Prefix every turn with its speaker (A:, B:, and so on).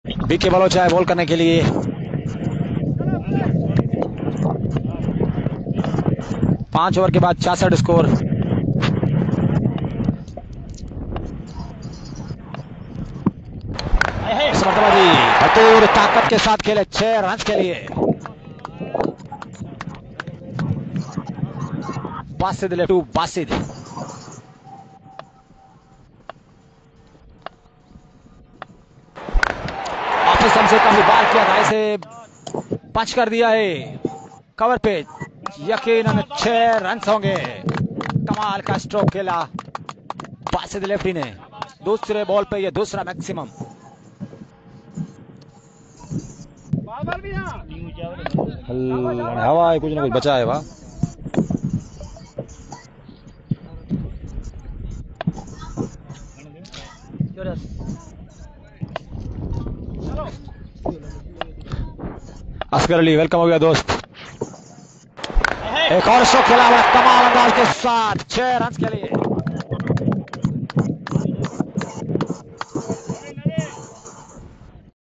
A: BK बलोचा है ball करने के लिए। पांच ओवर के बाद 66 स्कोर। इस मरतबा जी भरपूर ताकत के साथ खेले 6 रन के लिए। Basit left to Basit. Office हमसे काफी बार किया था, इसे पंच कर दिया है कवर पे। यकीनन 6 रन होंगे। कमाल का स्ट्रोक खेला बासिद लेफ्टी ने। दूसरे बॉल पे ये दूसरा मैक्सिमम। हवा है, कुछ ना कुछ बचा है वहां। असगर अली वेलकम हो गया दोस्त। एक और स्ट्रोक खेला हुआ कमाल अंदाज के साथ 6 रन के लिए।